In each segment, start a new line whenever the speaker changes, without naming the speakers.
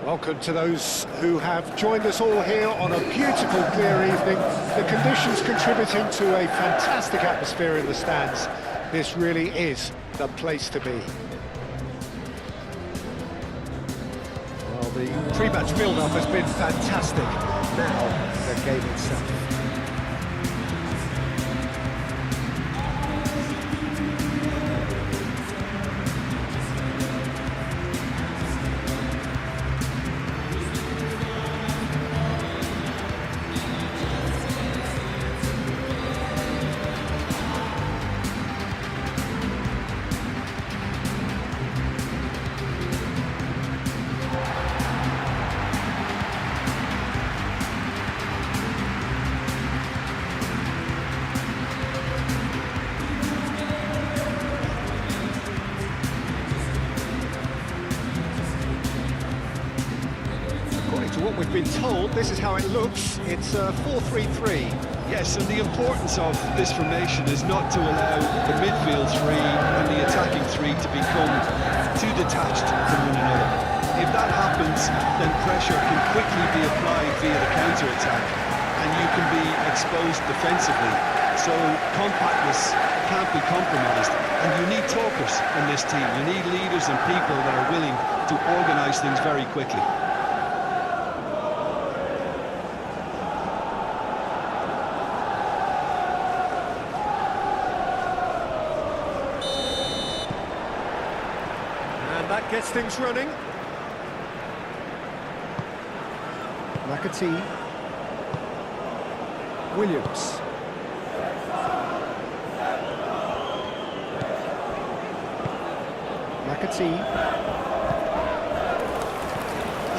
Welcome to those who have joined us all here on a beautiful, clear evening. The conditions contributing to a fantastic atmosphere in the stands. This really is the place to be. Well, the pre-match build-up has been fantastic. Now, the game itself. To what we've been told, this is how it looks. It's 4-3-3.
Yes, and the importance of this formation is not to allow the midfield three and the attacking three to become too detached from one another. If that happens, then pressure can quickly be applied via the counter-attack, and you can be exposed defensively. So compactness can't be compromised, and you need talkers in this team. You need leaders and people that are willing to organise things very quickly.
That gets things running. McAtee. Williams. McAtee.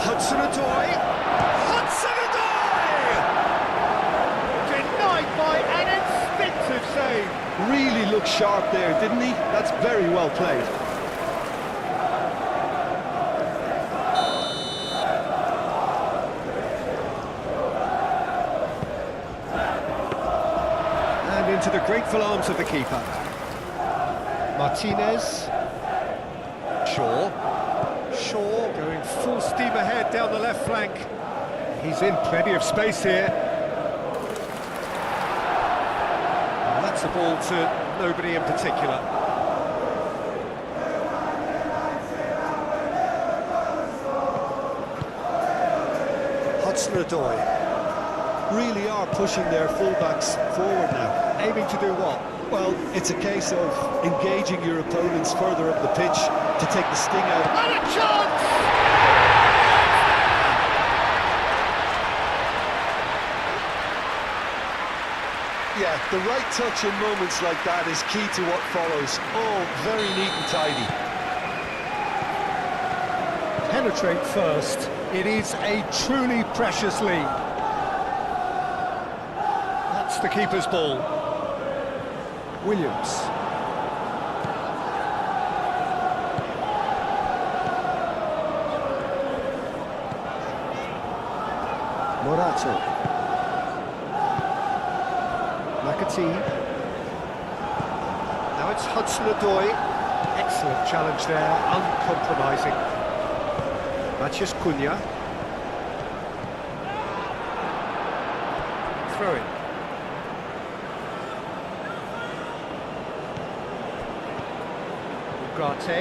Hudson-Odoi. Hudson-Odoi! Denied by an instinctive save.
Really looked sharp there, didn't he? That's very well played.
Into the grateful arms of the keeper. Martinez. Shaw going full steam ahead down the left flank. He's in plenty of space here. And that's a ball to nobody in particular. Hudson-Odoi.
Really are pushing their fullbacks forward now.
Aiming to do what?
Well, it's a case of engaging your opponents further up the pitch to take the sting out.
And a chance!
Yeah, the right touch in moments like that is key to what follows. Oh, very neat and tidy.
Penetrate first. It is a truly precious lead. That's the keeper's ball. Williams. Morato. McAtee. Now it's Hudson-Odoi. Excellent challenge there, uncompromising. Matheus Cunha. Throw in. Ugarte.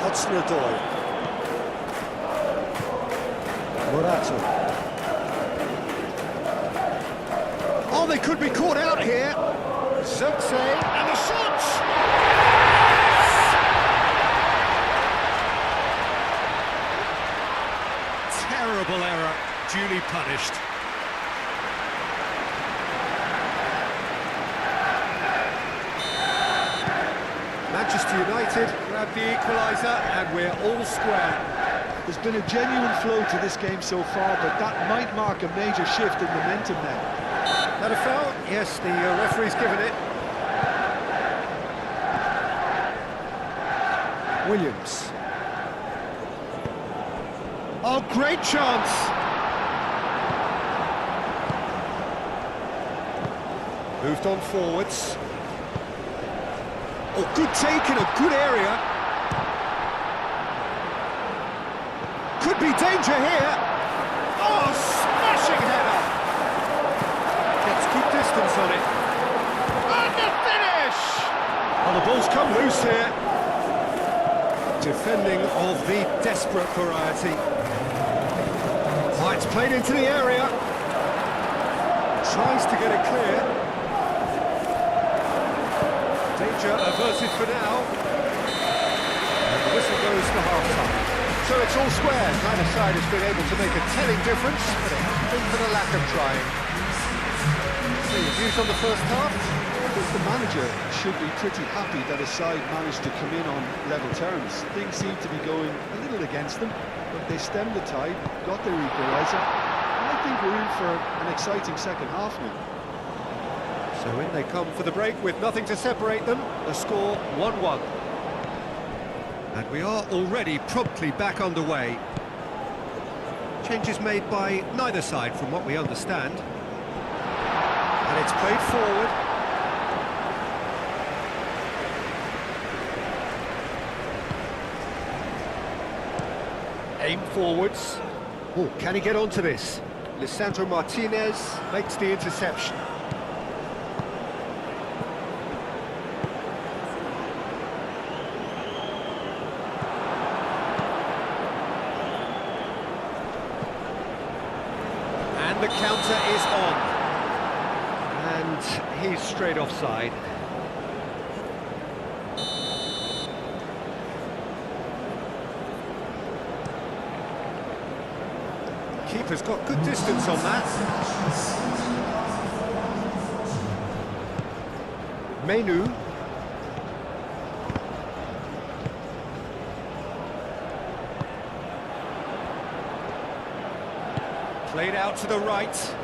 Hudson-Odoi. Morato. Oh, they could be caught out here. Zirkzee, and the shot! Terrible error, duly punished. Manchester United grab the equaliser, and we're all square.
There's been a genuine flow to this game so far, but that might mark a major shift in momentum now.
That a foul? Yes, the referee's given it. Williams. Oh, great chance! Moved on forwards. Oh, good take in a good area. Could be danger here. Oh, smashing header. Gets good distance on it. And the finish! Oh, the ball's come loose here. Defending of the desperate variety. Oh, it's played into the area. Tries to get it clear. Danger averted for now. And the whistle goes for half-time. So it's all square. Neither side has been able to make a telling difference, but it hasn't been for the lack of trying. So your views on the first half?
I think the manager should be pretty happy that his side managed to come in on level terms. Things seem to be going a little against them, but they stemmed the tide, got their equaliser, and I think we're in for an exciting second half now.
So in they come for the break with nothing to separate them. The score 1-1. And we are already promptly back underway. Changes made by neither side from what we understand. And it's played forward. Aim forwards. Oh, can he get onto this? Lisandro Martinez makes the interception. And the counter is on. And he's straight offside. Keeper's got good distance on that. Menu. Played out to the right.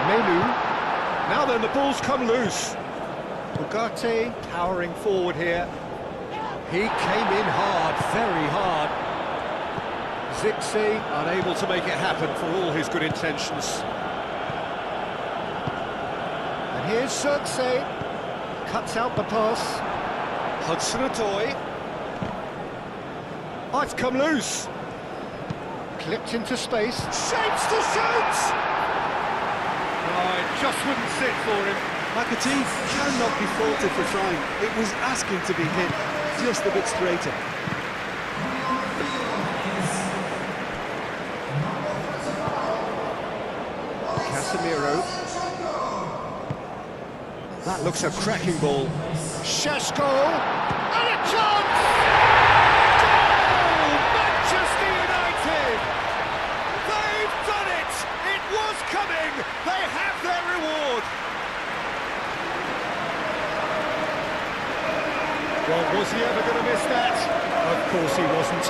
Menu. Now then, the ball's come loose. Ugarte powering forward here. He came in hard, very hard. Zixi unable to make it happen for all his good intentions. And here's Zirkzee. Cuts out the pass. Hudson-Odoi. Oh, it's come loose. Clipped into space. Shapes to shoot! Oh, it just wouldn't sit for him.
McAtee cannot be faulted for trying. It was asking to be hit just a bit straighter.
Casemiro. That looks a cracking ball. Šeško! And a chance! Goal! Manchester United! They've done it! It was coming! They have their reward! Well, was he ever going to miss that? Of course he wasn't.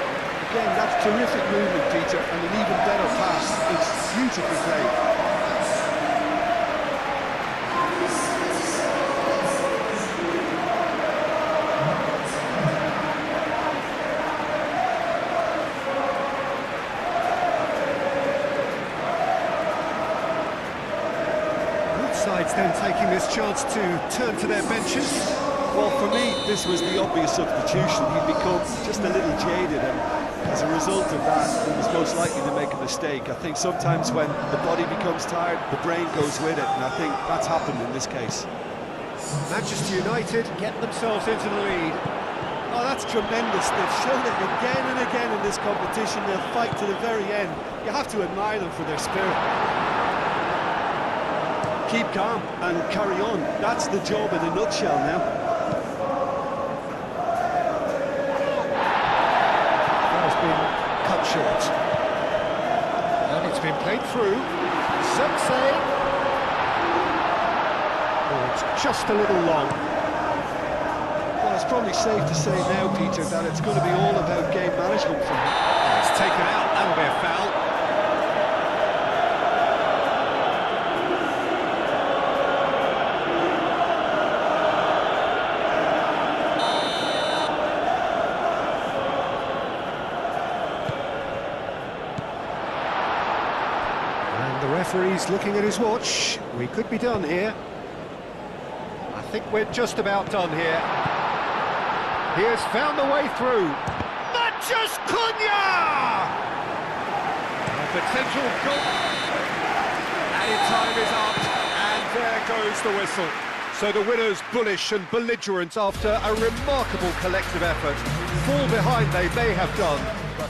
Again, that's terrific movement, Peter, and an even better pass. It's beautifully played.
Sides then taking this chance to turn to their benches.
Well, for me, this was the obvious substitution. He'd become just a little jaded, and as a result of that, he was most likely to make a mistake. I think sometimes when the body becomes tired, the brain goes with it, and I think that's happened in this case.
Manchester United get themselves into the lead.
Oh, that's tremendous. They've shown it again and again in this competition. They'll fight to the very end. You have to admire them for their spirit. Keep calm and carry on. That's the job in a nutshell now.
That has been cut short. And it's been played through. Zirkzee. Oh, it's just a little long.
Well, it's probably safe to say now, Peter, that it's going to be all about game management for him.
It's taken out. That'll be a foul. The referee's looking at his watch. We could be done here. I think we're just about done here. He has found the way through. Vinicius Cunha! A potential goal. Added time is up, and there goes the whistle. So the winners bullish and belligerent after a remarkable collective effort. Fall behind they may have done, but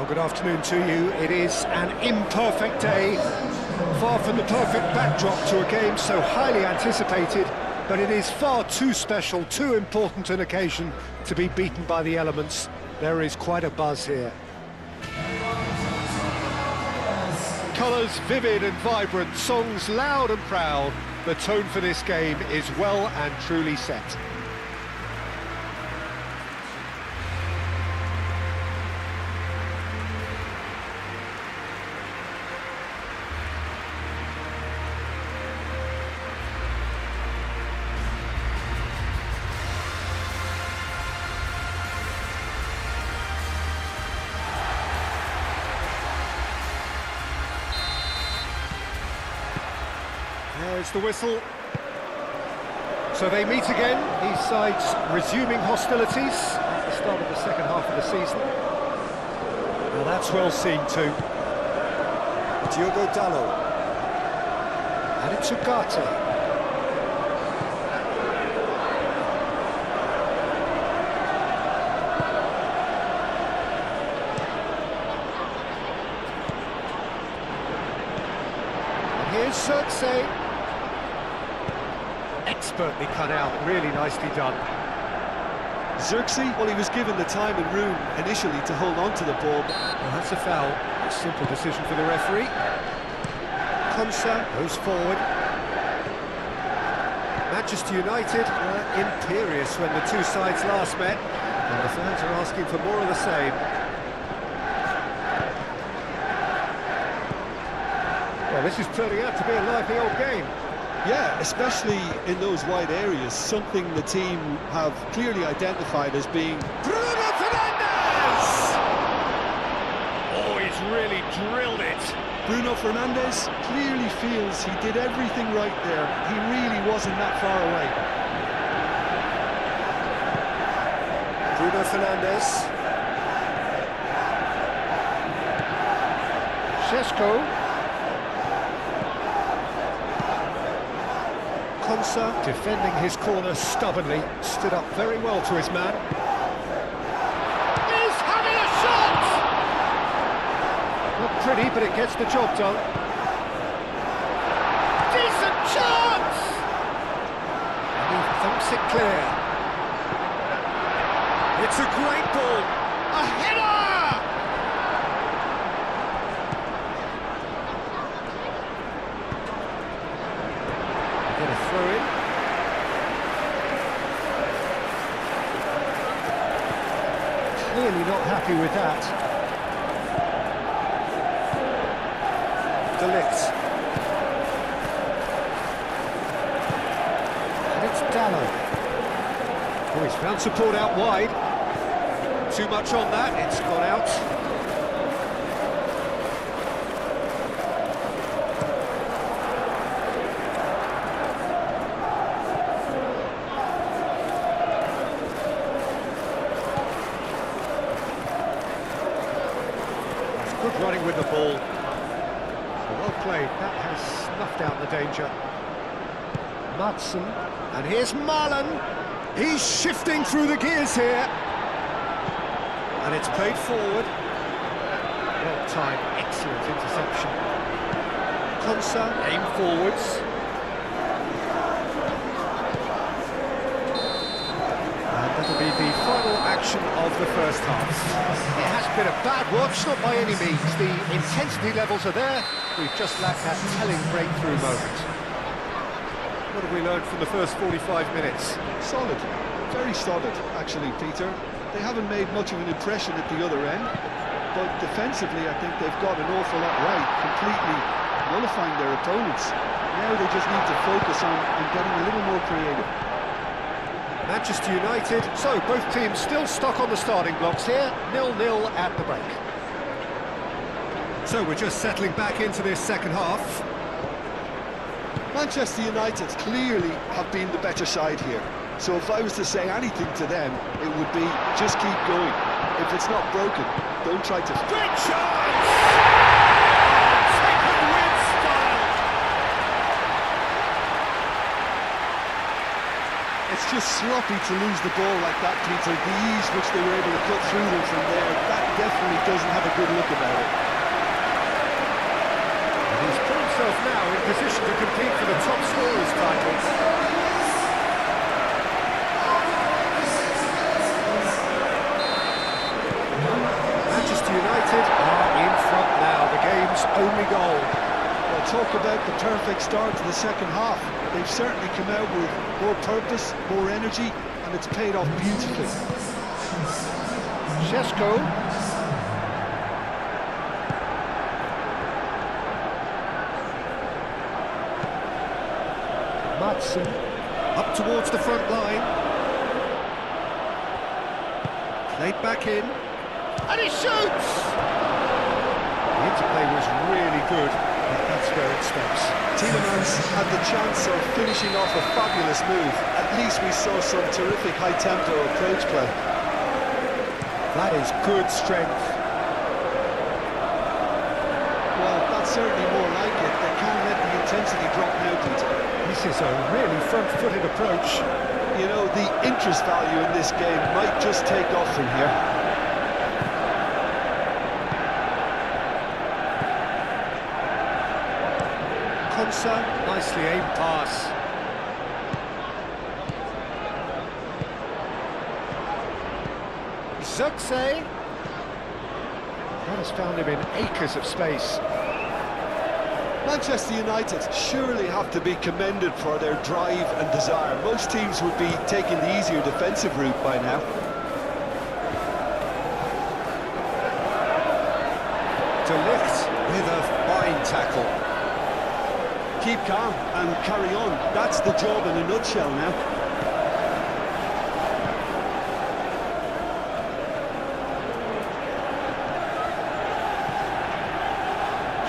well, good afternoon to you. It is an imperfect day, far from the perfect backdrop to a game so highly anticipated, but it is far too special, too important an occasion to be beaten by the elements. There is quite a buzz here. Colours vivid and vibrant, songs loud and proud, the tone for this game is well and truly set. There's the whistle. So they meet again, these sides resuming hostilities at the start of the second half of the season. Well, that's well seen too.
Diogo Dallo.
And it's Ugarte. Here's Xerxes. Expertly cut out, really nicely done.
Xerxes, well, he was given the time and room initially to hold on to the ball.
Well, that's a foul. A simple decision for the referee. Konsa goes forward. Manchester United were imperious when the two sides last met, and the fans are asking for more of the same. Well, this is turning out to be a lively old game.
Yeah, especially in those wide areas, something the team have clearly identified as being...
Bruno Fernandes! Oh, he's really drilled it.
Bruno Fernandes clearly feels he did everything right there. He really wasn't that far away.
Bruno Fernandes.
Šeško. Konsa, defending his corner stubbornly, stood up very well to his man. He's having a shot! Not pretty, but it gets the job done. Decent chance! And he thumps it clear. It's a great ball. A header! Get a throw in. Clearly not happy with that.
De Ligt.
And it's Dallo. Oh, he's found support out wide. Too much on that, it's gone out. Good running with the ball. Well played, that has snuffed out the danger. Madsen, and here's Marlon. He's shifting through the gears here. And it's played forward. Well timed, excellent interception. Konsa, aim forwards. And that'll be the final action of the first half. It has been a bad watch, not by any means. The intensity levels are there. We've just lacked that telling breakthrough moment. What have we learned from the first 45 minutes?
Solid, very solid, actually, Peter. They haven't made much of an impression at the other end, but defensively I think they've got an awful lot right, completely nullifying their opponents. Now they just need to focus on getting a little more creative.
Manchester United, so both teams still stuck on the starting blocks here, 0-0 at the break. So we're just settling back into this second half.
Manchester United clearly have been the better side here. So if I was to say anything to them, it would be just keep going. If it's not broken, don't try to...
Great chance! Second win style!
It's just sloppy to lose the ball like that, Peter. The ease which they were able to cut through them from there, that definitely doesn't have a good look about it.
And he's put himself now in position to compete for the top scorers title. Manchester United are in front now, the game's only goal.
Well, talk about the perfect start to the second half. They've certainly come out with more purpose, more energy, and it's paid off beautifully.
Šeško. Madsen up towards the front line. Played back in. And he shoots! The interplay was really good, but that's where it stops.
Tielemans had the chance of finishing off a fabulous move. At least we saw some terrific high-tempo approach play.
That is good strength.
Well, that's certainly more like it. They can't let the intensity drop now, Peter.
This is a really front-footed approach.
You know, the interest value in this game might just take off from here.
Konsa, nicely aimed pass. Zirkzee. That has found him in acres of space.
Manchester United surely have to be commended for their drive and desire. Most teams would be taking the easier defensive route by now.
De Ligt with a fine tackle.
Keep calm and carry on. That's the job in a nutshell now.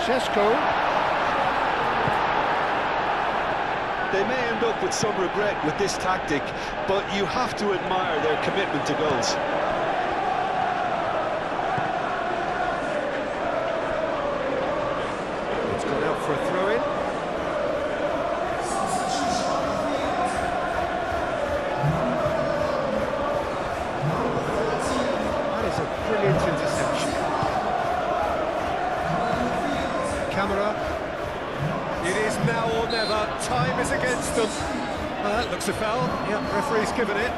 Šeško.
They may end up with some regret with this tactic, but you have to admire their commitment to goals.
It's gone out for a throw-in. That is a brilliant interception. Camera. It is now or never. Time is against them. That looks a foul. Yep, referee's given it.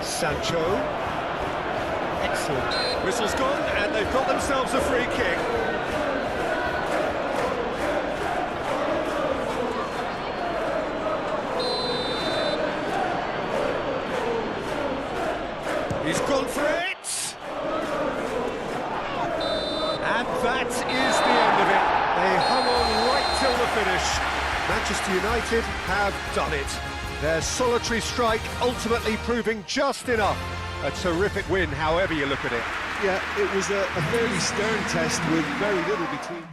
Sancho. Excellent. Whistle's gone, and they've got themselves a free kick. He's gone for it. And that is the end of it. They hung on right till the finish. Manchester United have done it. Their solitary strike ultimately proving just enough. A terrific win, however you look at it.
Yeah, it was a fairly stern test with very little between.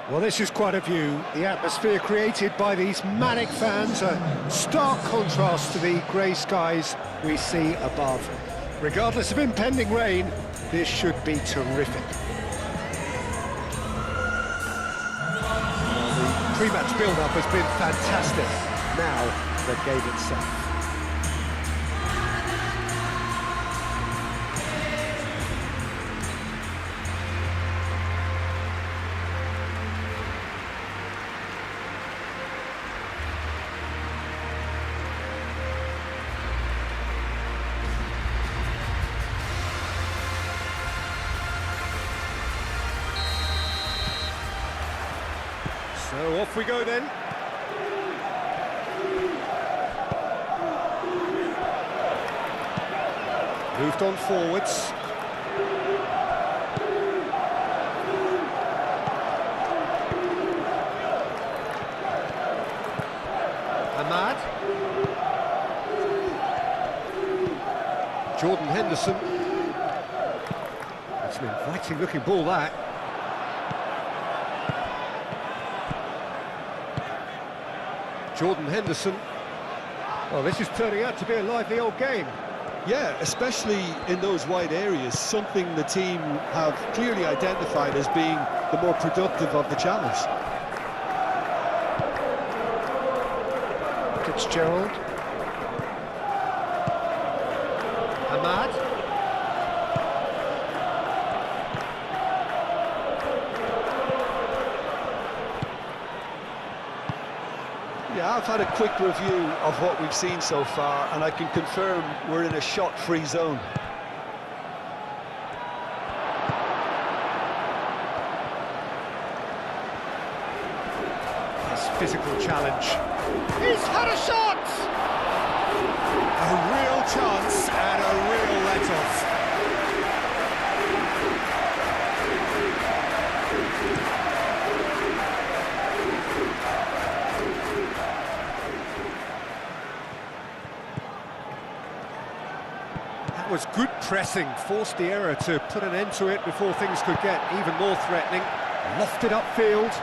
Well, this is quite a view. The atmosphere created by these manic fans, a stark contrast to the grey skies we see above. Regardless of impending rain, this should be terrific. The pre-match build-up has been fantastic. Now, the game itself. So off we go then. Moved on forwards. Ahmad. Jordan Henderson. It's an inviting looking ball, that. Jordan Henderson. Well, this is turning out to be a lively old game.
Yeah, especially in those wide areas, something the team have clearly identified as being the more productive of the channels.
Fitzgerald. Ahmad.
Yeah, I've had a quick review of what we've seen so far, and I can confirm we're in a shot-free zone.
This physical challenge. He's had a shot!
A real chance and a real let-off.
That was good pressing, forced the error to put an end to it before things could get even more threatening. Lofted upfield.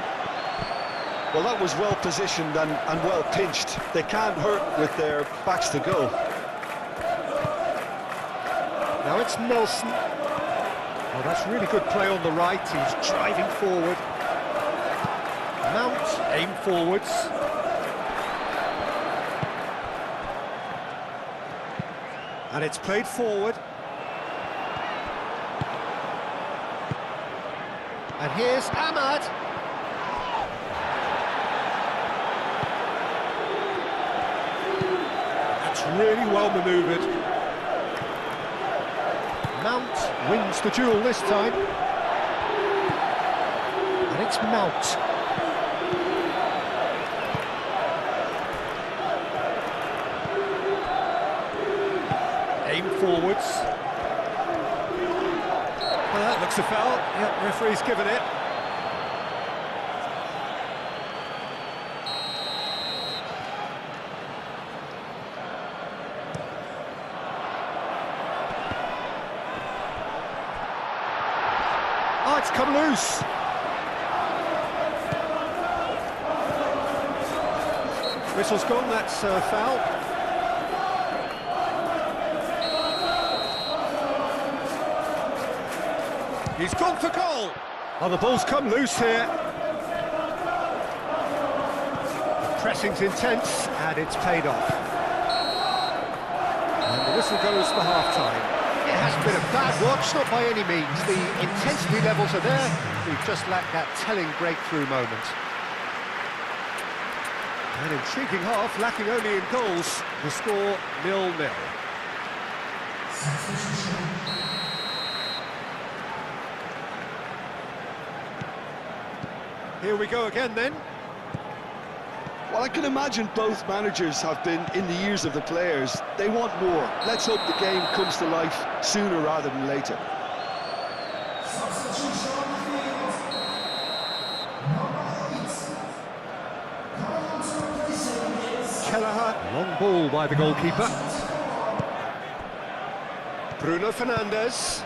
Well, that was well positioned and well pinched. They can't hurt with their backs to go.
Now it's Nelson. Oh, that's really good play on the right. He's driving forward. Mount, aim forwards. And it's played forward. And here's Ahmad. That's really well manoeuvred. Mount wins the duel this time. And it's Mount. Aim forwards. Well, that looks a foul. Yep, referee's given it. Oh, it's come loose. Whistle's gone, that's a foul. He's gone for goal. Oh, the ball's come loose here. The pressing's intense, and it's paid off. And the whistle goes for half-time. It hasn't been a bad watch, not by any means. The intensity levels are there. We've just lacked that telling breakthrough moment. An intriguing half, lacking only in goals. The score 0-0. Here we go again then.
Well, I can imagine both managers have been in the ears of the players. They want more. Let's hope the game comes to life sooner rather than later.
Kelleher, long ball by the goalkeeper. Bruno Fernandes.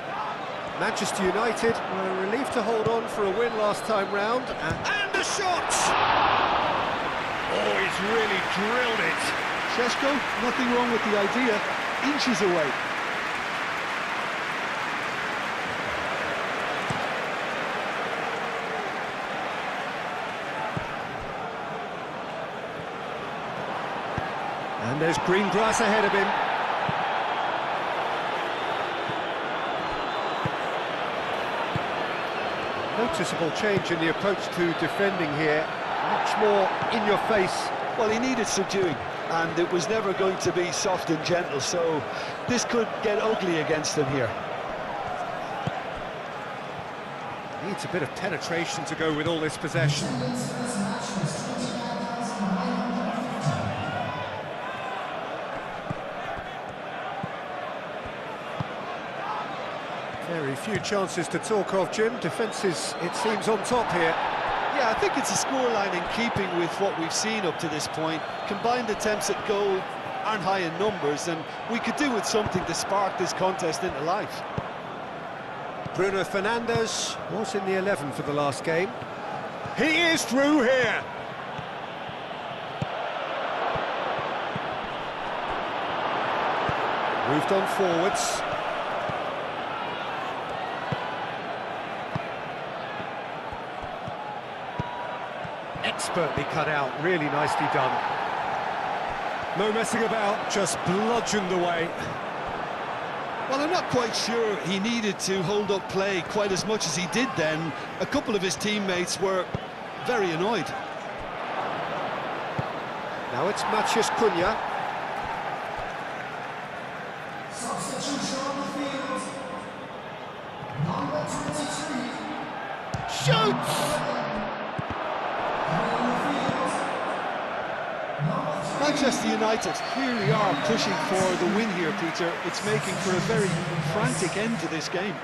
Manchester United were relieved to hold on for a win last time round, and
the shot!
Oh, he's really drilled it.
Šeško, nothing wrong with the idea, inches away.
And there's green grass ahead of him. Noticeable change in the approach to defending here. Much more in your face.
Well, he needed subduing, and it was never going to be soft and gentle, so this could get ugly against him here.
Needs a bit of penetration to go with all this possession. Very few chances to talk of, Jim. Defence is, it seems, on top here.
Yeah, I think it's a scoreline in keeping with what we've seen up to this point. Combined attempts at goal aren't high in numbers, and we could do with something to spark this contest into life.
Bruno Fernandes was in the 11 for the last game. He is through here. Moved on forwards. Expertly cut out, really nicely done. No messing about, just bludgeoned away.
Well, I'm not quite sure he needed to hold up play quite as much as he did then. A couple of his teammates were very annoyed.
Now it's Matheus Cunha.
Substitution on the field. Number 23.
Shoots!
Manchester United really are pushing for the win here, Peter. It's making for a very frantic end to this game.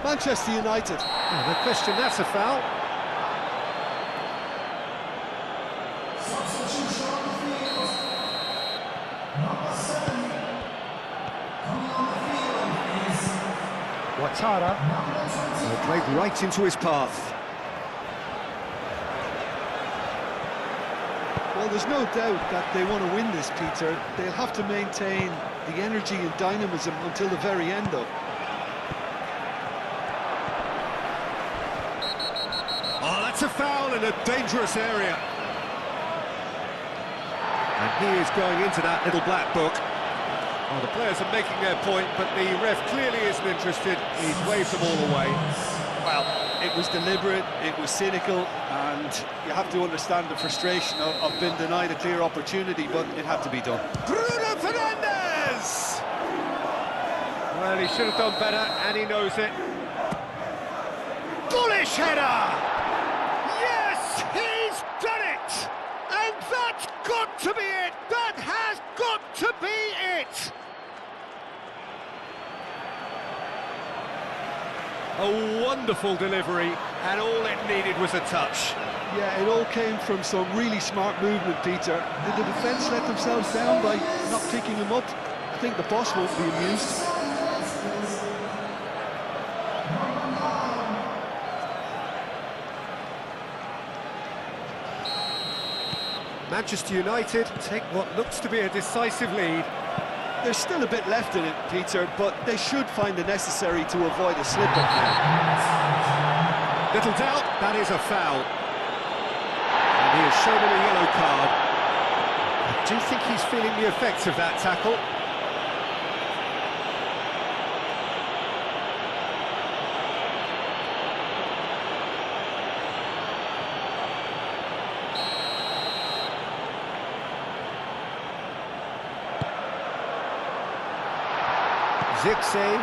Manchester United.
Oh, no question, that's a foul.
Substitution on the field. Number 7. Coming on the field is
Ouattara.
number 20.
Played right into his path.
Well, there's no doubt that they want to win this, Peter. They'll have to maintain the energy and dynamism until the very end, though.
Oh, that's a foul in a dangerous area. And he is going into that little black book. Oh, the players are making their point, but the ref clearly isn't interested. He's waved them all away.
Well, it was deliberate, it was cynical, and you have to understand the frustration of being denied a clear opportunity, but it had to be done.
Bruno Fernandes!
Well, he should have done better, and he knows it.
Bullish header!
Yes, he's done it! And that's got to be it! That has got to be it!
A wonderful delivery, and all it needed was a touch.
Yeah, it all came from some really smart movement, Peter. Did the defence let themselves down by not picking him up? I think the boss won't be amused.
Manchester United take what looks to be a decisive lead.
There's still a bit left in it, Peter, but they should find the necessary to avoid a slip-up now.
Little doubt, that is a foul. And he has shown him a yellow card. I do think he's feeling the effects of that tackle. Zirkzee.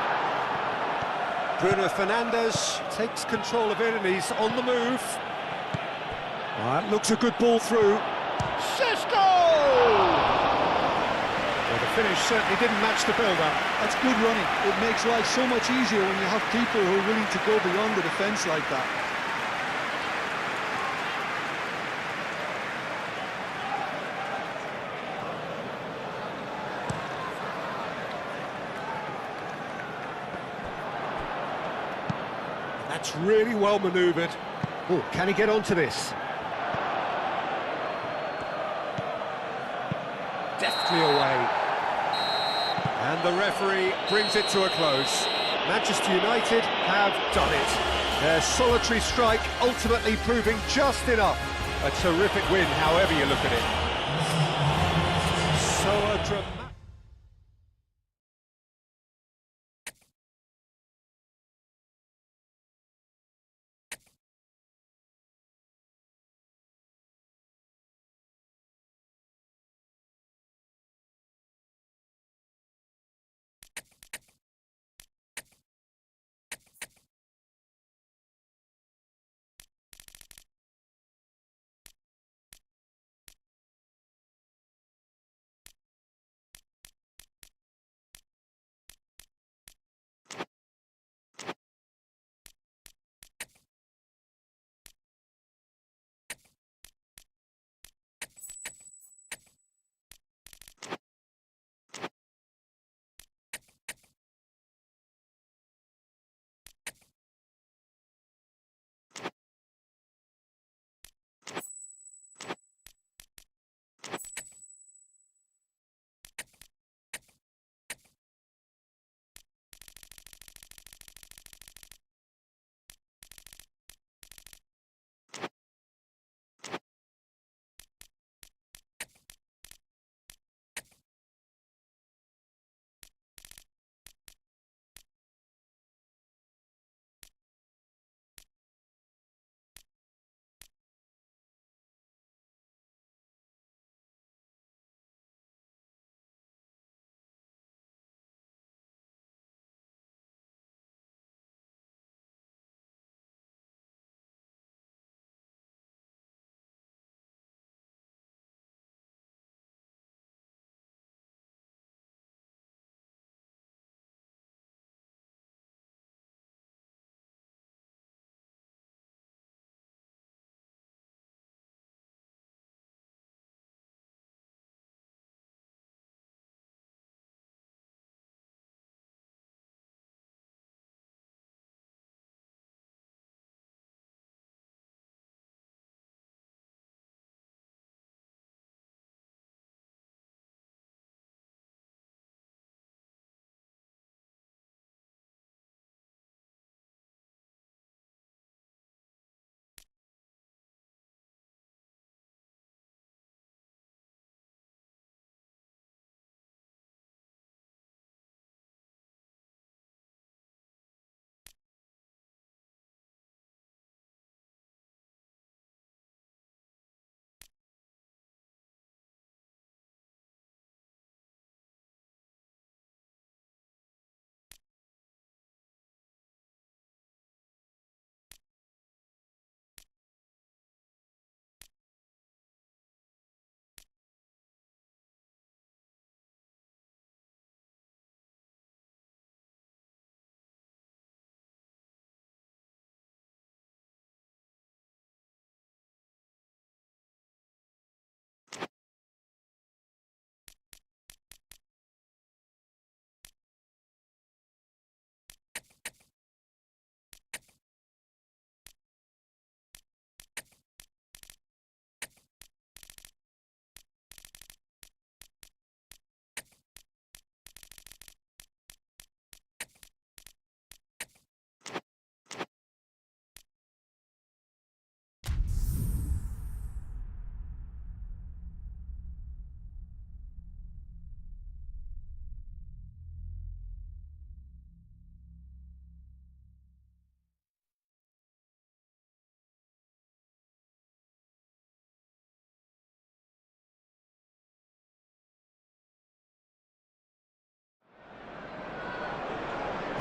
Bruno Fernandes takes control of it and he's on the move. That looks a good ball through.
Šeško!
Well, the finish certainly didn't match the build-up.
That's good running. It makes life so much easier when you have people who are willing to go beyond the defence like that.
That's really well manoeuvred. Oh, can he get onto this? Deftly away. And the referee brings it to a close. Manchester United have done it. Their solitary strike ultimately proving just enough. A terrific win, however you look at it. So a dramatic...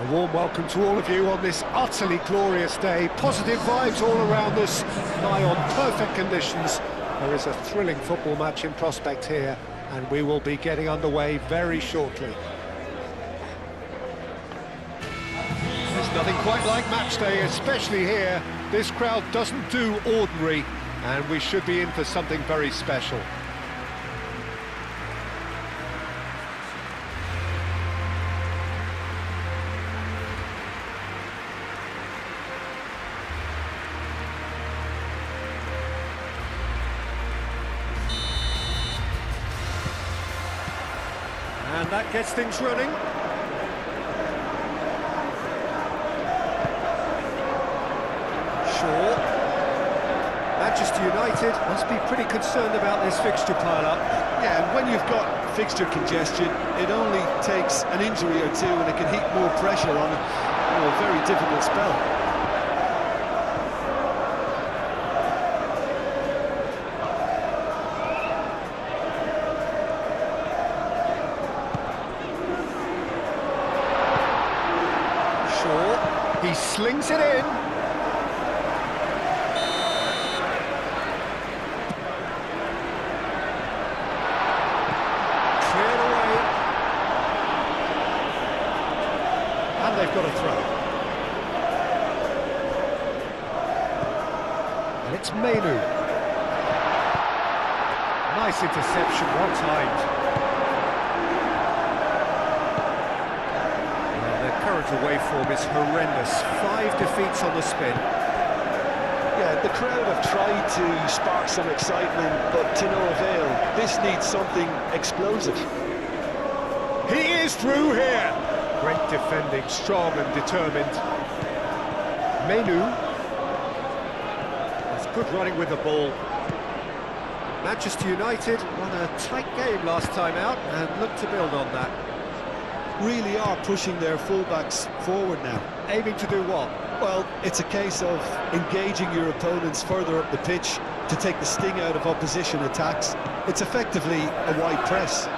A warm welcome to all of you on this utterly glorious day. Positive vibes all around us, nigh on perfect conditions. There is a thrilling football match in prospect here, and we will be getting underway very shortly. There's nothing quite like match day, especially here. This crowd doesn't do ordinary, and we should be in for something very special. that gets things running. Shaw. Manchester United must be pretty concerned about this fixture pile-up.
Yeah, and when you've got fixture congestion, it only takes an injury or two and it can heap more pressure on a very difficult spell.
Shaw, he slings it in. They've got a throw. And it's Mainu. Nice interception, well timed. Well, their current away form is horrendous. 5 defeats on the spin.
Yeah, the crowd have tried to spark some excitement, but to no avail. This needs something explosive.
He is through here. Great defending, strong and determined. Mainu. That's good running with the ball. Manchester United won a tight game last time out and look to build on that.
Really are pushing their fullbacks forward now.
Aiming to do what?
Well, it's a case of engaging your opponents further up the pitch to take the sting out of opposition attacks. It's effectively a wide press.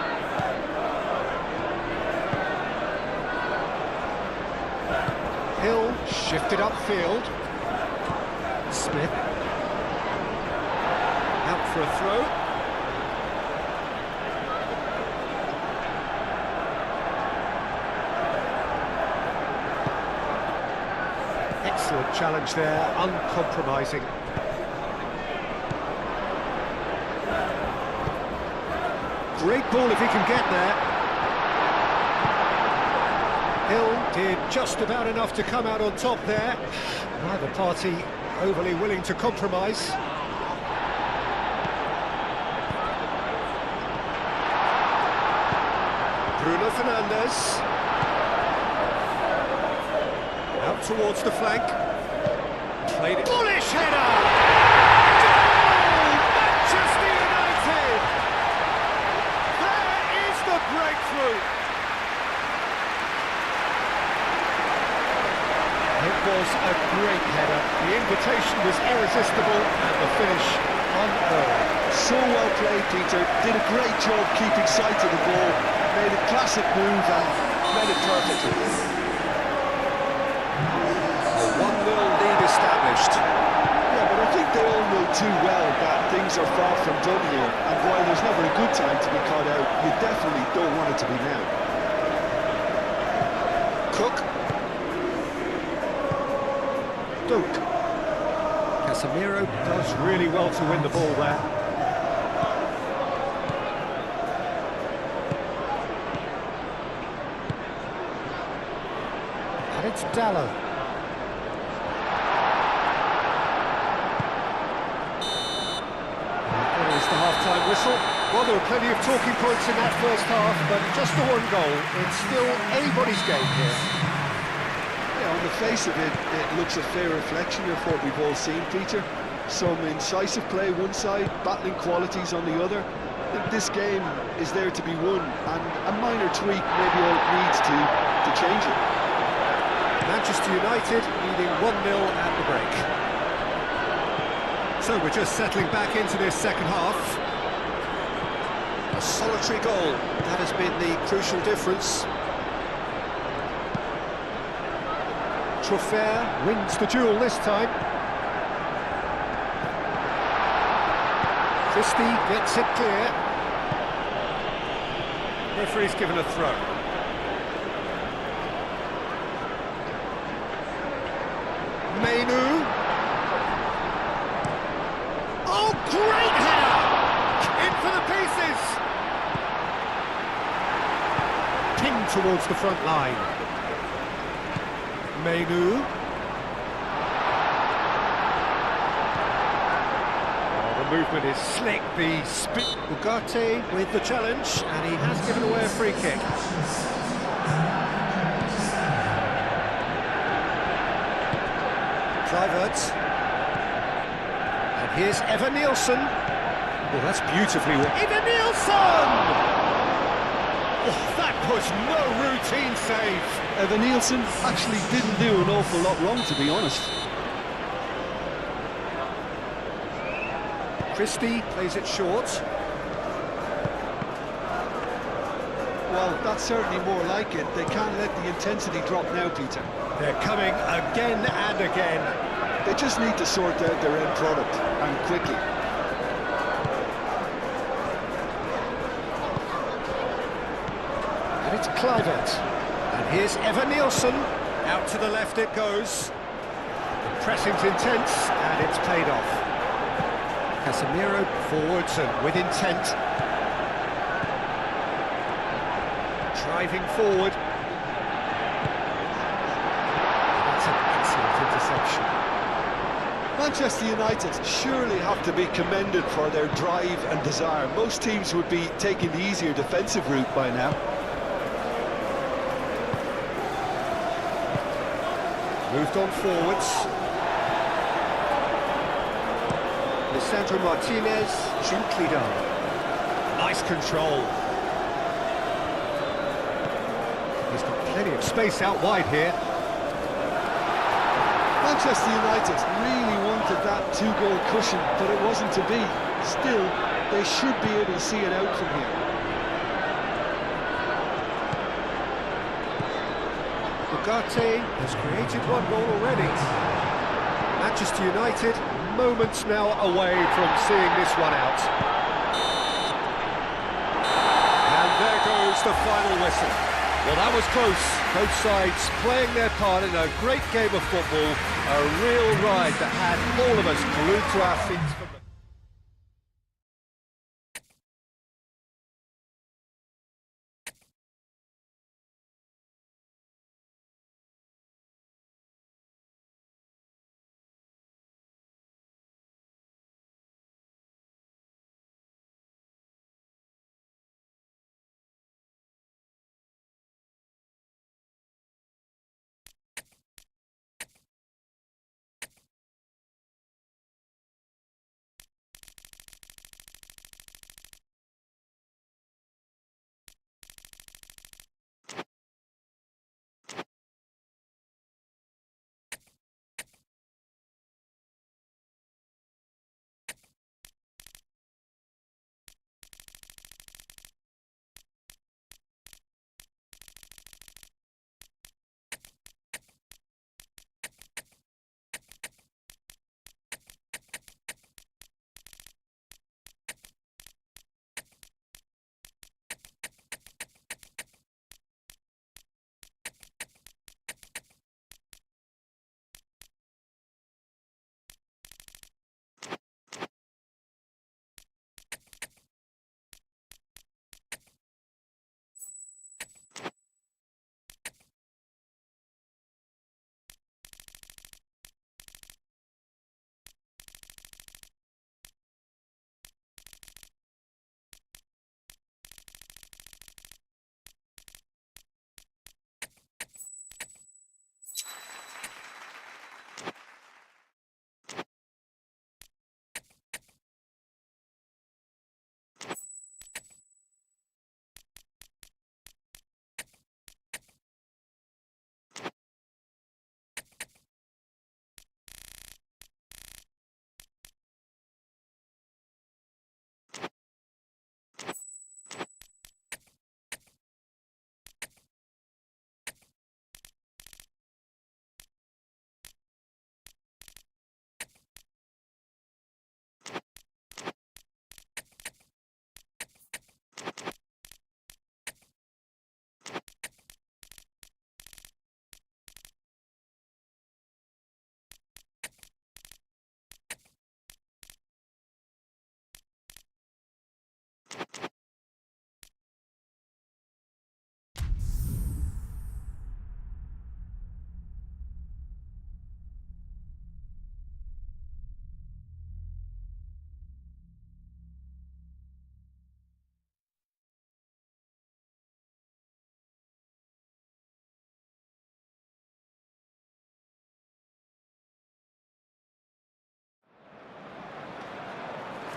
Hill shifted upfield.
Smith. Out for a throw.
Excellent challenge there, uncompromising.
Great ball if he can get there.
Hill did just about enough to come out on top there. Neither party overly willing to compromise.
Bruno Fernandes. Out towards the flank. Played it. Bullish header! Goal! Manchester United! There is the breakthrough!
It was a great header. The invitation was irresistible and the finish unearned.
So well played, Peter. Did a great job keeping sight of the ball. Made a classic move and made it perfectly.
A 1-0 lead established.
Yeah, but I think they all know too well that things are far from done here. And while there's never a good time to be caught out, you definitely don't want it to be now.
Cook.
Duke.
Casemiro
Does really well to win the ball there. And it's Dallo. And there's the half-time whistle. Well, there were plenty of talking points in that first half, but just the one goal. It's still anybody's game here.
Yeah, on the face of it, it looks a fair reflection of what we've all seen, Peter. Some incisive play one side, battling qualities on the other. I think this game is there to be won, and a minor tweak maybe all it needs to change it.
Manchester United leading 1-0 at the break. So we're just settling back into this second half. A solitary goal, that has been the crucial difference.
Truffert wins the duel this time. Christie gets it clear.
Referee's given a throw.
Mainu.
Oh, great header! In for the pieces!
Pinged towards the front line. Mainu. Oh, the
movement is slick, the speed. Ugarte with the challenge, and he has given away a free kick. Kluivert. And here's Evan Nielsen. Oh, that's beautifully worked. Evan Nielsen! Oh, that was no routine save.
Evan Nielsen actually didn't do an awful lot wrong, to be honest.
Christie plays it short.
Well, that's certainly more like it. They can't let the intensity drop now, Peter.
They're coming again and again.
They just need to sort out their end product, and quickly.
And it's Kluivert. And here's Evan Nielsen. Out to the left it goes. The pressing's intense, and it's paid off. Casemiro forwards and with intent. Driving forward. That's an excellent interception.
Manchester United surely have to be commended for their drive and desire. Most teams would be taking the easier defensive route by now.
Moved on forwards. Lisandro Martinez, gently done. Nice control. He's got plenty of space out wide here.
Manchester United really wanted that two-goal cushion, but it wasn't to be. Still, they should be able to see it out from here.
Ugarte has created one goal already. Manchester United, moments now away from seeing this one out. And there goes the final whistle. Well, that was close. Both sides playing their part in a great game of football. A real ride that had all of us glued to our feet.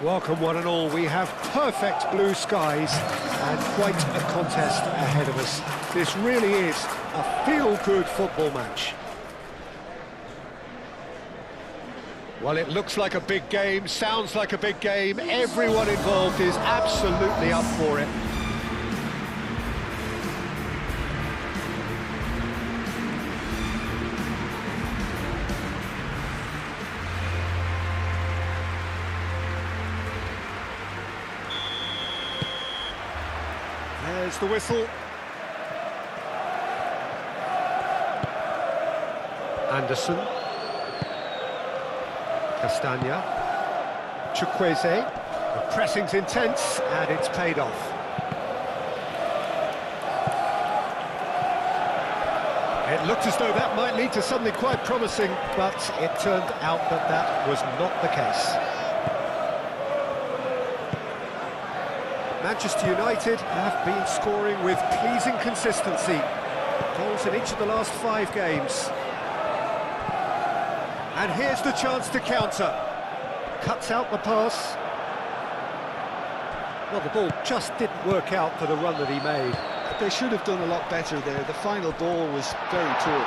Welcome one and all, we have perfect blue skies and quite a contest ahead of us. This really is a feel-good football match. Well, it looks like a big game, sounds like a big game, everyone involved is absolutely up for it. There's the whistle. Anderson. Castagna. Chukwueze. The pressing's intense and it's paid off. It looked as though that might lead to something quite promising, but it turned out that that was not the case. Manchester United have been scoring with pleasing consistency. Goals in each of the last 5 games. And here's the chance to counter. Cuts out the pass. Well, the ball just didn't work out for the run that he made.
They should have done a lot better there. The final ball was very poor.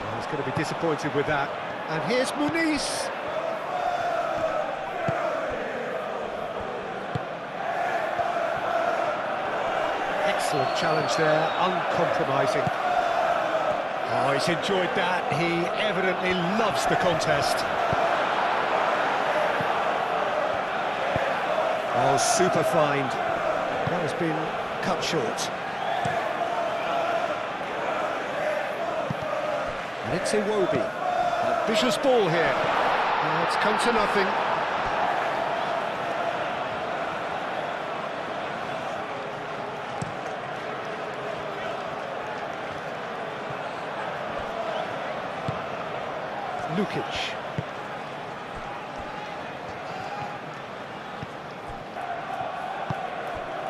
Well, he's going to be disappointed with that. And here's Muniz. Excellent challenge there, uncompromising. Oh, he's enjoyed that. He evidently loves the contest. Oh, super find. That has been cut short. And it's Iwobi. A vicious ball here. It's come to nothing. Lukic.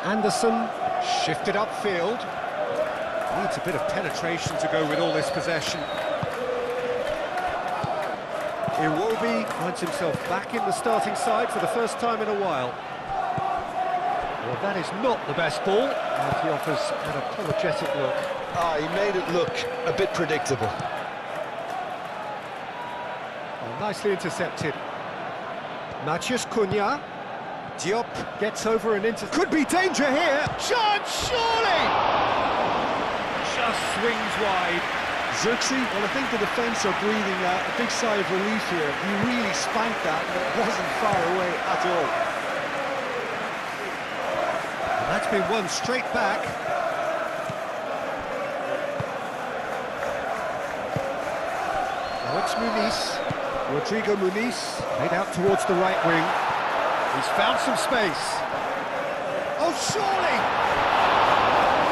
Anderson, shifted upfield. Needs a bit of penetration to go with all this possession. Iwobi finds himself back in the starting side for the first time in a while. Well, that is not the best ball, and he offers an apologetic look.
He made it look a bit predictable.
Oh, nicely intercepted. Matheus Cunha. Diop gets over and into... Could be danger here! Chance, surely! Just swings wide.
Zirkzee, well, I think the defence are breathing a big sigh of relief here. He really spanked that, and it wasn't far away at all.
And that's been won straight back. Now it's Muniz. Rodrigo Muniz, laid out towards the right wing. He's found some space. Oh, surely!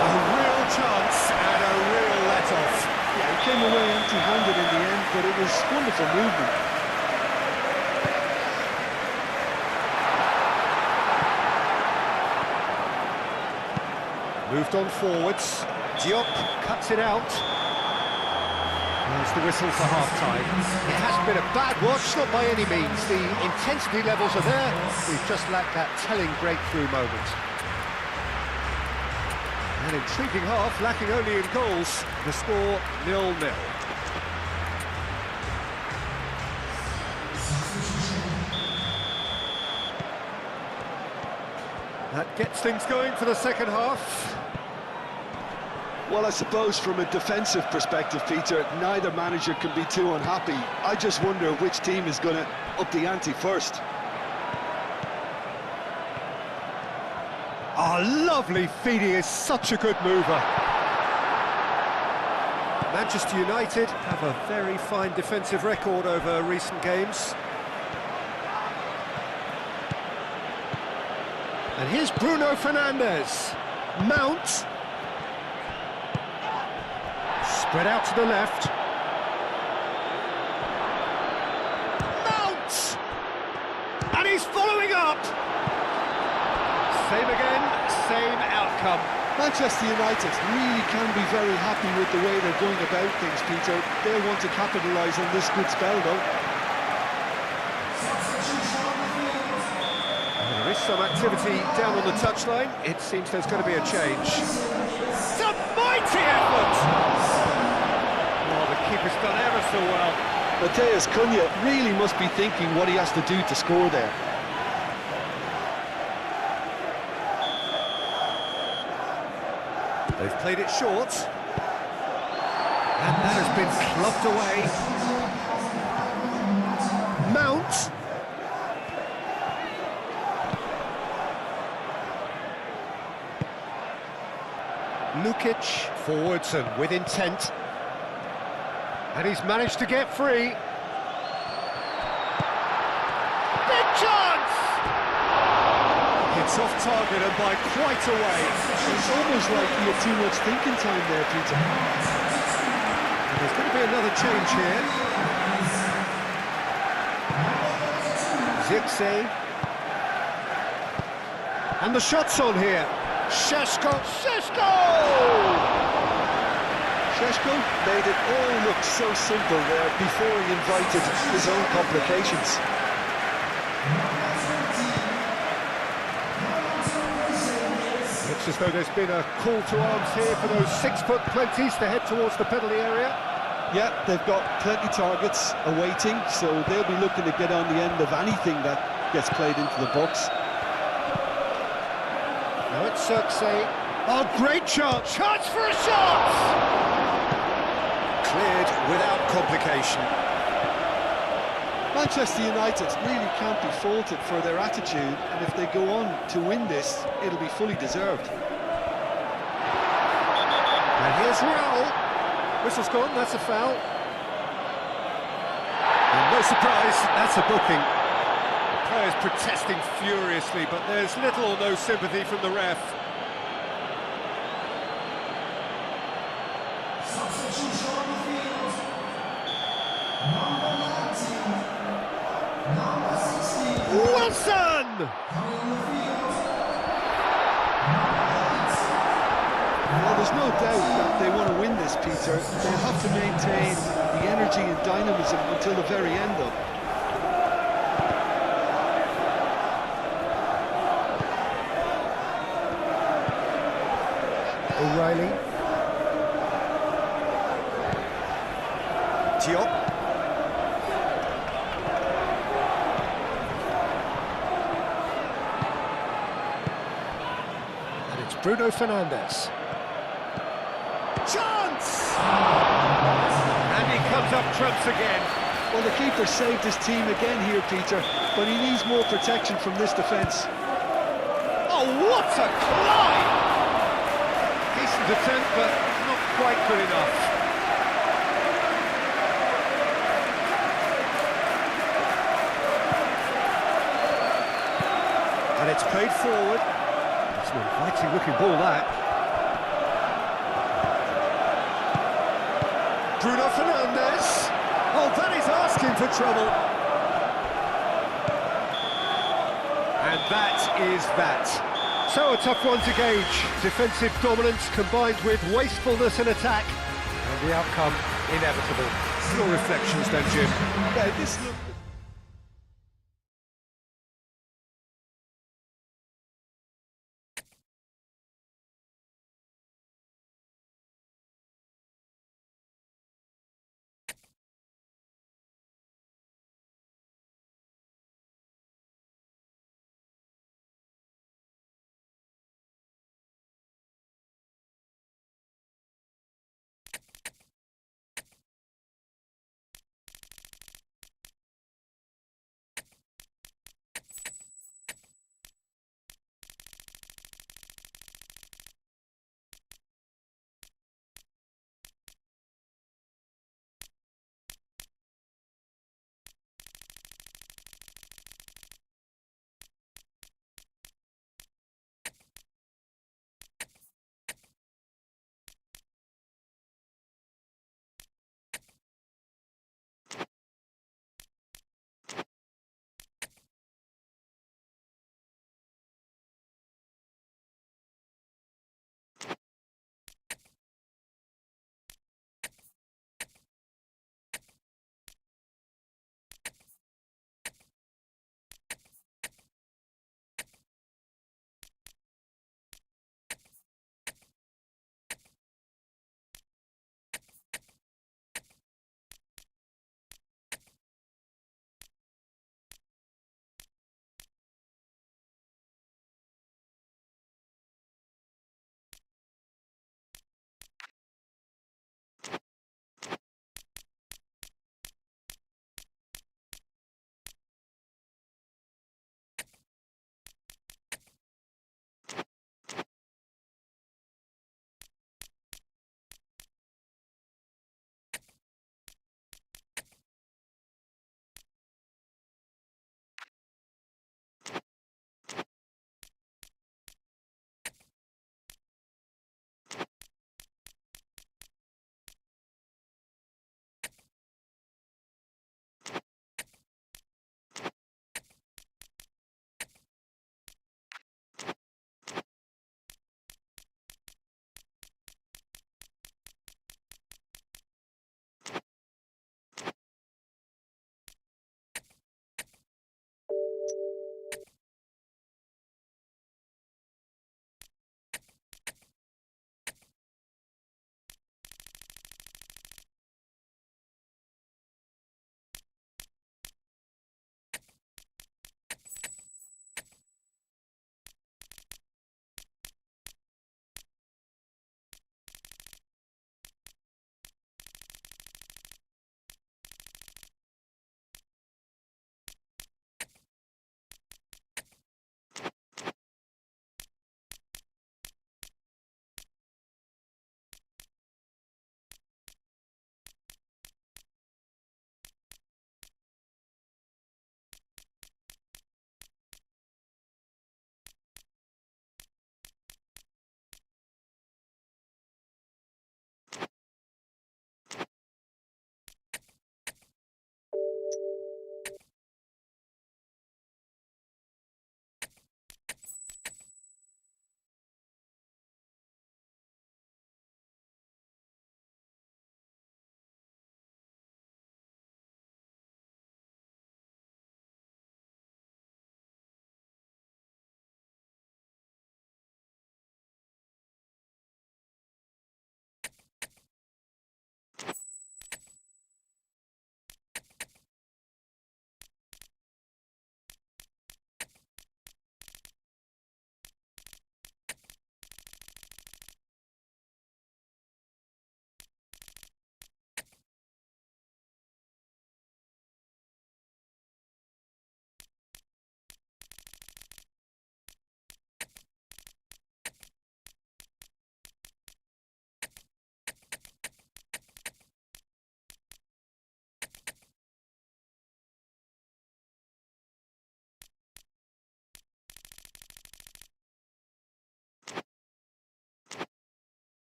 A real chance and a real let-off.
Yeah, he came away empty-handed in the end, but it was wonderful movement.
Moved on forwards. Diop cuts it out. There's the whistle for half-time. It hasn't been a bad watch, not by any means. The intensity levels are there. We've just lacked that telling breakthrough moment. An intriguing half, lacking only in goals. The score 0-0. That gets things going for the second half.
Well, I suppose from a defensive perspective, Peter, neither manager can be too unhappy. I just wonder which team is going to up the ante first.
Oh, lovely feed, he is such a good mover. Manchester United have a very fine defensive record over recent games. And here's Bruno Fernandes. Mount. Spread out to the left. Mount! And he's following up! Same again, same outcome.
Manchester United really can be very happy with the way they're going about things, Peter. They'll want to capitalise on this good spell, though.
some activity down on the touchline. It seems there's going to be a change. It's a mighty effort! Oh, the keeper's done ever so well.
Mateus Cunha really must be thinking what he has to do to score there.
They've played it short. And that has been clubbed away. Mount. Lukic forwards and with intent. And he's managed to get free. Big chance! It's off target and by quite a way.
It's almost like he had too much thinking time there, Peter.
And there's going to be another change here. Zirkzee. And the shot's on here. Šeško!
Šeško made it all look so simple there before he invited his own complications.
Looks as though there's been a call to arms here for those 6-foot plenties to head towards the penalty area.
Yeah, they've got plenty targets awaiting, so they'll be looking to get on the end of anything that gets played into the box.
Now it's Zirkzee. Oh, great chance! Chance for a shot! Cleared without complication.
Manchester United really can't be faulted for their attitude, and if they go on to win this, it'll be fully deserved.
And here's Raul. Whistle's gone, that's a foul. And no surprise, that's a booking. The players protesting furiously, but there's little or no sympathy from the ref.
Substitution on the field. Number 19. Number 16.
Wilson!
Coming on the field.
Well, there's no doubt that they want to win this, Peter. They have to maintain the energy and dynamism until the very end, though.
O'Reilly. Diop. And it's Bruno Fernandes. Chance! And he comes up trumps again.
Well, the keeper saved his team again here, Peter, but he needs more protection from this defence.
Oh, what a climb! Decent attempt, but not quite good enough. And it's played forward. It's an inviting looking ball, that. Bruno Fernandes. Oh, that is asking for trouble. And that is that. So a tough one to gauge. Defensive dominance combined with wastefulness in attack. And the outcome inevitable. Your reflections then, Jim?
Yeah, this looked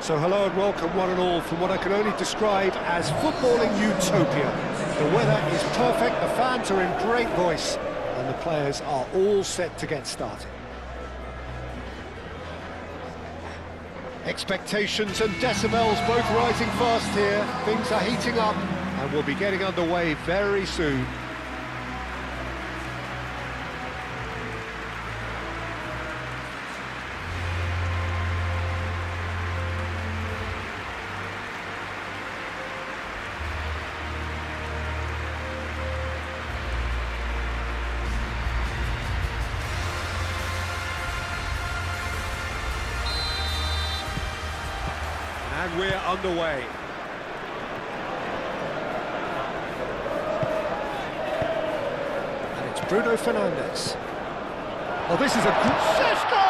So hello and welcome one and all from what I can only describe as footballing utopia. The weather is perfect, the fans are in great voice, and the players are all set to get started. Expectations and decibels both rising fast here. Things are heating up and we'll be getting underway very soon.
And we're underway.
And it's Bruno Fernandes. Oh, this is a good Sesko!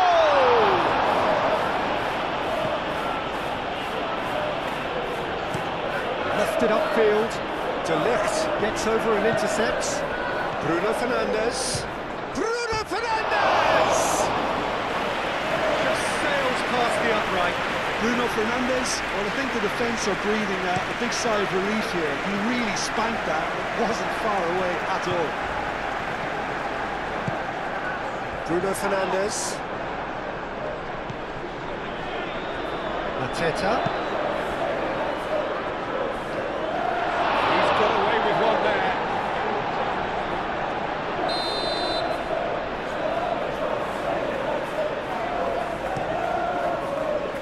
Lifted upfield. De Ligt gets over and intercepts. Bruno Fernandes. Bruno Fernandes! Just sails past the upright.
Bruno Fernandes, well, I think the defence are breathing a big sigh of relief here. He really spanked that. It wasn't far away at all.
Bruno Fernandes. Mateta.
He's got away with one there.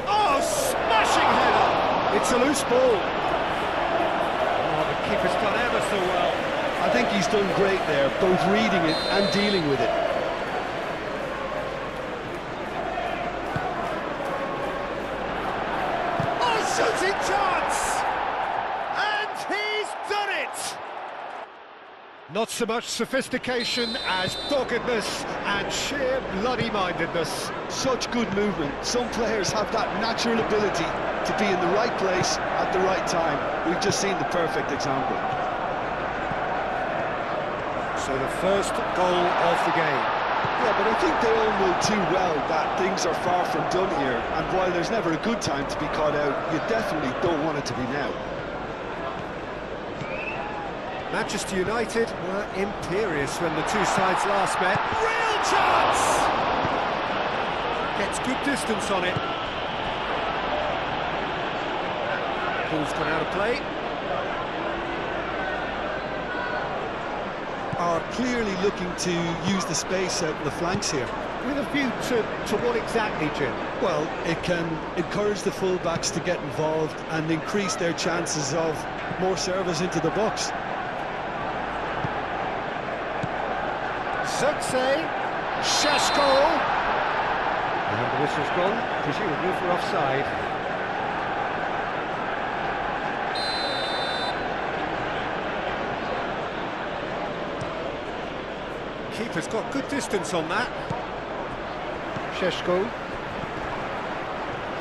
Oh, smashing header! It's a loose ball.
Oh, the keeper's done ever so well.
I think he's done great there, both reading it and dealing with it.
Shooting chance! And he's done it! Not so much sophistication as doggedness and sheer bloody-mindedness.
Such good movement. Some players have that natural ability to be in the right place at the right time. We've just seen the perfect example.
So the first goal of the game.
Yeah, but I think they all know too well that things are far from done here, and while there's never a good time to be caught out, you definitely don't want it to be now.
Manchester United were imperious when the two sides last met. Real chance! Gets good distance on it. Ball's gone out of play.
Are clearly looking to use the space out in the flanks here.
With a view to what exactly, Jim?
Well, it can encourage the full-backs to get involved and increase their chances of more service into the box.
Zirkzee, Sesko. And the whistle's gone, presumably for offside. Keeper's got good distance on that. Sesko.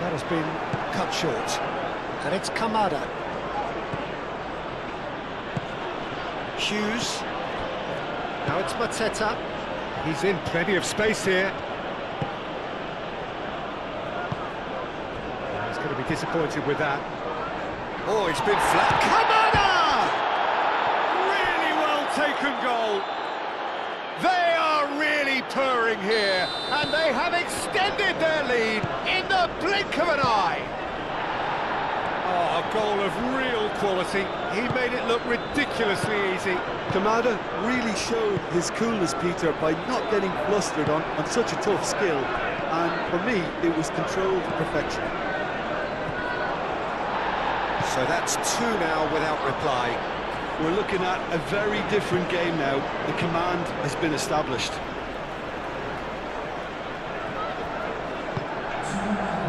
That has been cut short. And it's Kamada. Hughes. Now it's Mateta. He's in plenty of space here. He's going to be disappointed with that. Oh, it's been flat. Kamada! Really well taken goal. They are really purring here, and they have extended their lead in the blink of an eye. Oh, a goal of real quality. He made it look ridiculously easy.
Kamada really showed his coolness, Peter, by not getting flustered on such a tough skill. And for me, it was controlled perfection.
So that's two now without reply.
We're looking at a very different game now. The command has been established.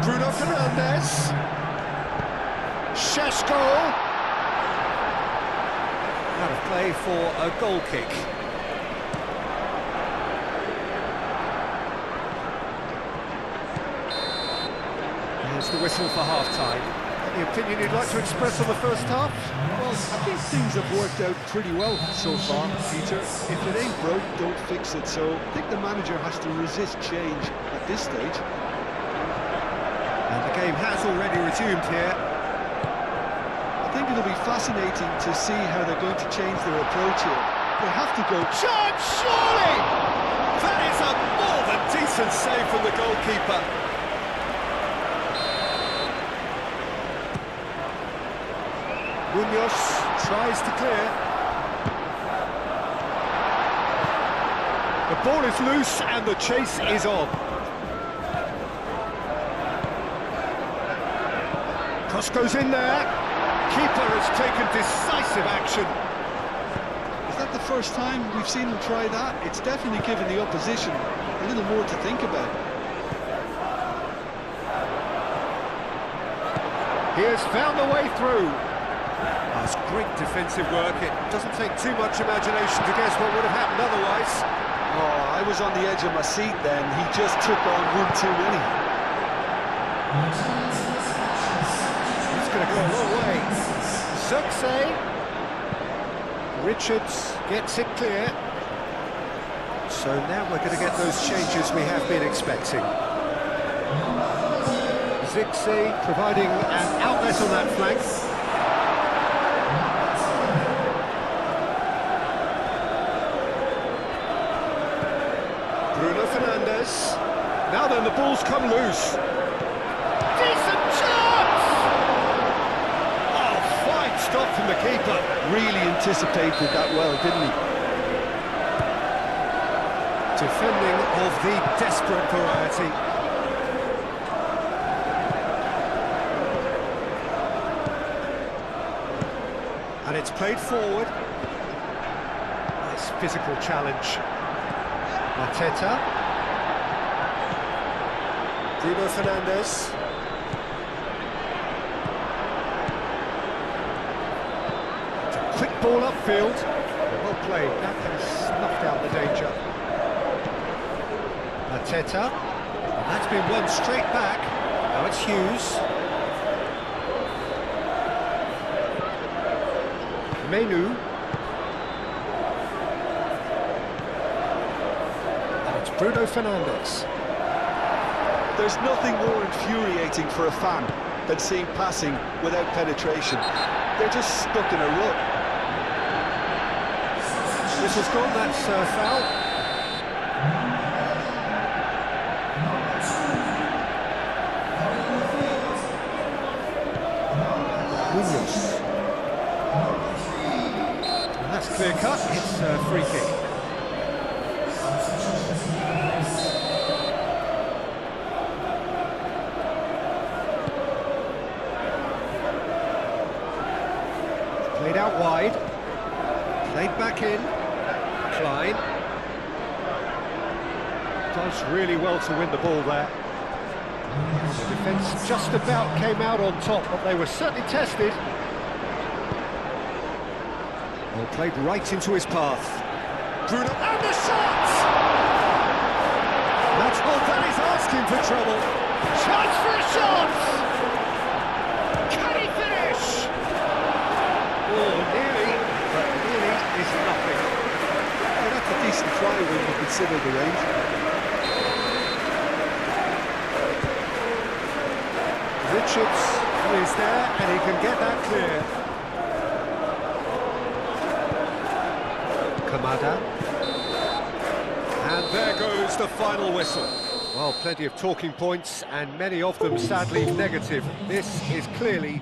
Bruno Fernandes. Sesko. Out of play for a goal kick. Here's the whistle for half-time. Any opinion you'd like to express on the first half?
Well, I think things have worked out pretty well so far, Peter. If it ain't broke, don't fix it. So I think the manager has to resist change at this stage.
And
The game has already resumed here.
I think it'll be fascinating to see how they're going to change their approach here. They have to go...
Chance, surely! That is a more than decent save from the goalkeeper. Munoz tries to clear. The ball is loose and the chase is on. Cross goes in there. Keeper has taken decisive action.
Is that the first time we've seen him try that? It's definitely given the opposition a little more to think about.
He has found the way through. That's great defensive work. It doesn't take too much imagination to guess what would have happened otherwise.
Oh, I was on the edge of my seat then. He just took on one too many.
He's going to go a long way. Zirkzee. Richards gets it clear. So now we're going to get those changes we have been expecting. Zirkzee providing an outlet on that flank. Now then, the ball's come loose. Decent chance! Oh, fine stop from the keeper.
Really anticipated that well, didn't he?
Defending of the desperate variety. And it's played forward. Nice physical challenge. Mateta. Bruno Fernandes. It's a quick ball upfield. Well played. That has snuffed out the danger. Mateta. And that's been won straight back. Now it's Hughes. Menu. And it's Bruno Fernandes.
There's nothing more infuriating for a fan than seeing passing without penetration. They're just stuck in a rut.
This has gone, that's foul. Munoz. And that's clear cut, it's a free kick. Played out wide, played back in, Klein. Does really well to win the ball there. The defence just about came out on top, but they were certainly tested. Well, played right into his path. Bruno, and the shot! That's all, that is asking for trouble. Chance for a shot! Can he finish? Oh, nearly, but nearly is nothing.
Yeah, that's a decent try when you consider the range.
Richards is there, and he can get that clear. Kamada. And there goes the final whistle. Well, plenty of talking points, and many of them sadly negative. This is clearly